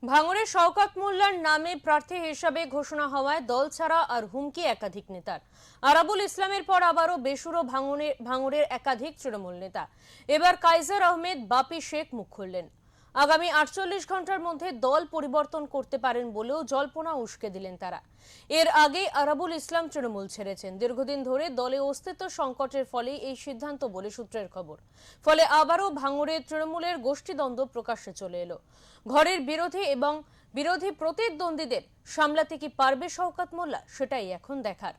ভাঙড়ে শওকত মোল্লার নামে প্রার্থী হিসাবে ঘোষণা হওয়ায় দল ছাড়া আর হুমকি একাধিক নেতার। আরাবুল ইসলামের পর আবারও বেসুরো ভাঙড়ের একাধিক তৃণমূল নেতা। এবার কাইজার আহমেদ বাপি শেখ মুখ খুললেন। আগামী 48 ঘন্টার মধ্যে দল পরিবর্তন করতে পারেন বলেও জল্পনা উস্কে দিলেন তারা। এর আগে আরাবুল ইসলাম তৃণমূল ছেড়েছেন। দীর্ঘদিন ধরে দলে অস্তিত্ব সংকটের ফলে এই সিদ্ধান্ত বলে সূত্রের খবর। ফলে আবারও ভাঙড়ে তৃণমূলের গোষ্ঠীদ্বন্দ্ব প্রকাশ্যে চলে এলো। ঘরের বিরোধী প্রতিদ্বন্দ্বীদের সামলাতে কি পারবে শওকত মোল্লা, সেটাই এখন দেখার।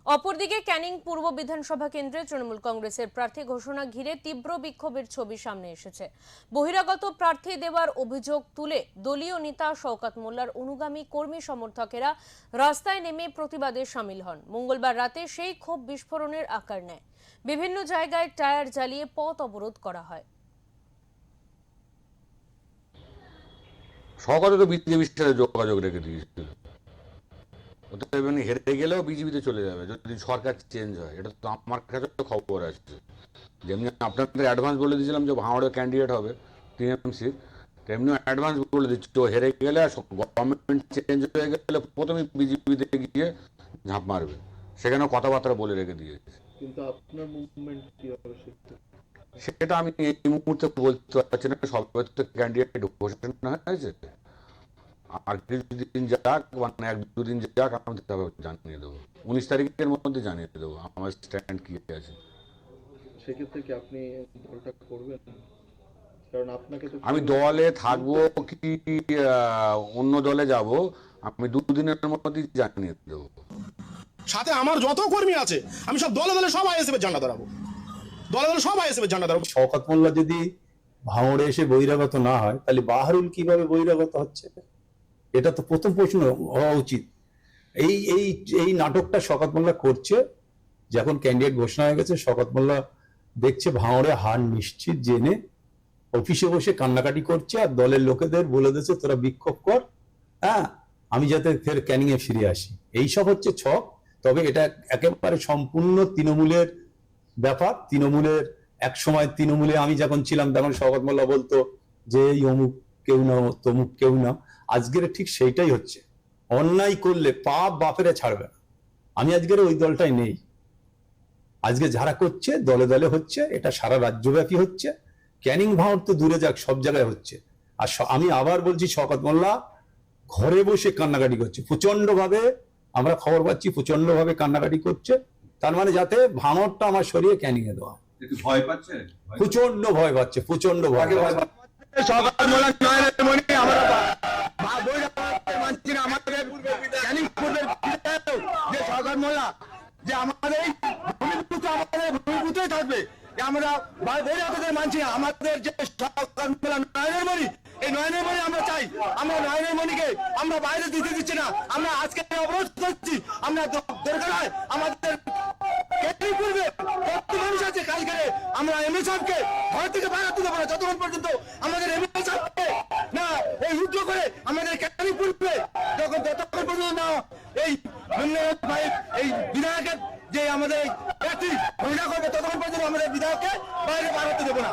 অপরদিকে ক্যানিং পূর্ব বিধানসভা কেন্দ্রে তৃণমূল কংগ্রেসের প্রার্থী ঘোষণা ঘিরে তীব্র বিক্ষোভের ছবি সামনে এসেছে। বহিরাগত প্রার্থী দেওয়ার অভিযোগ তুলে দলীয় নেতা শওকত মোল্লার অনুগামী কর্মী সমর্থকেরা রাস্তায় নেমে প্রতিবাদে সামিল হন। মঙ্গলবার রাতে সেই ক্ষোভ বিস্ফোরণের আকার নেয়। বিভিন্ন জায়গায় টায়ার জ্বালিয়ে পথ অবরোধ করা হয়। শওকত তো বিজেপির সাথে যোগাযোগ রেখে দিয়েছিল, হেরে গেলেও বিজেপিতে চলে যাবে যদি সরকার চেঞ্জ হয়। এটা তো আমার কাছে খবর আছে। যেমনি আপনাদের অ্যাডভান্স বলে দিয়েছিলাম যে ভাঙড়ে ক্যান্ডিডেট হবে টিএমসির, তেমনি অ্যাডভান্স বলে দিচ্ছি ও হেরে গেলে গভর্নমেন্ট চেঞ্জ হয়ে গেলে প্রথমে বিজেপিতে গিয়ে ঝাঁপ মারবে। সেখানেও কথাবার্তা বলে রেখে দিয়েছে। কিন্তু আপনার মুভমেন্ট কি হবে সেটা আমি এই মুহূর্তে বলতে পারছি না। সবাই তো ক্যান্ডিডেট ঘোষণা হয়েছে, আর কিছুদিন যাক, মানে 1-2 দিন যাক, আমি জানিয়ে দেবো। 19 তারিখের মধ্যে জানিয়ে দেবো আমার স্ট্যান্ড কি আছে। সেক্ষেত্রে কি আপনি দলটা করবেন? কারণ আপনাকে তো আমি দলে থাকবো কি অন্য দলে যাব, আমি 2 দিনের মধ্যেই জানিয়ে দেবো। সাথে আমার যত কর্মী আছে আমি সব দলে দলে সব আইএসএফ ঝান্ডা ধরাবো, দলে দলে সব আইএসএফ ঝান্ডা ধরাবো। শওকত মোল্লা যদি ভাঙড়ে এসে বহিরাগত না হয়, তাহলে বাহারুল কিভাবে বহিরাগত হচ্ছে? এটা তো প্রথম প্রশ্ন হওয়া উচিত। এই এই এই নাটকটা শওকত মোল্লা করছে। যখন ক্যান্ডিডেট ঘোষণা হয়ে গেছে, শওকত মোল্লা দেখছে ভাঙড়ে হার নিশ্চিত জেনে অফিসে বসে কান্নাকাটি করছে, আর দলের লোকেদের বলে দিয়েছে তোরা বিক্ষোভ কর, হ্যাঁ, আমি যাতে ফের ক্যানিং এ ফিরে আসি। এইসব হচ্ছে ছক। তবে এটা একেবারে সম্পূর্ণ তৃণমূলের ব্যাপার। তৃণমূলের এক সময় তৃণমূলে আমি যখন ছিলাম তখন শওকত মোল্লা বলতো যে এই অমুক কেউ না, তমুক কেউ না। আজকের ঠিক সেইটাই হচ্ছে। অন্যায় করলে পাপ বাপেরা ছাড়বে না। আমি আজকের ওই দলটাই নেই। আজকে যারা করছে দলে দলে হচ্ছে, এটা সারা রাজ্যব্যাপী হচ্ছে। ক্যানিং ভাঙড় তো দূরে যাক, সব জায়গায় হচ্ছে। আর আমি আবার বলছি, শওকত মোল্লা ঘরে বসে কান্নাকাটি করছে প্রচন্ড ভাবে। আমরা খবর পাচ্ছি প্রচন্ড ভাবে কান্নাকাটি করছে। তার মানে যাতে ভাঙড়টা আমার সরিয়ে ক্যানিং এ দেওয়া। ভয় পাচ্ছে, প্রচন্ড ভয় পাচ্ছে, প্রচন্ড ভয়। শওকত মোল্লা নয়নের মণি, আমরা যে আমাদের ভূমিপুত্রই থাকবে, আমরা বহিরাগতদের মানছি না। আমাদের যে শওকত মোল্লা নয়নের মণি, এই নয়নের মণি আমরা চাই। আমরা নয়নের মণিকে আমরা বাইরে দিতে দিচ্ছি না। আমরা আজকে অবরোধ করছি। আমরা দরকার হয় আমাদের মানুষ আছে কালকে আমরা এমএ সাহেবকে ঘর থেকে বাইরে তুলে দেবো না যতক্ষণ পর্যন্ত আমাদের এমএ সাহেবকে না এই যুদ্ধ করে আমাদের ক্যানিং পূর্বে যতক্ষণ পর্যন্ত না এই এই বিধায়কের যে আমাদের প্রার্থী ঘোষণা করবে, ততক্ষণ পর্যন্ত আমাদের বিধায়ককে বাইরে বার হতে দেবো না।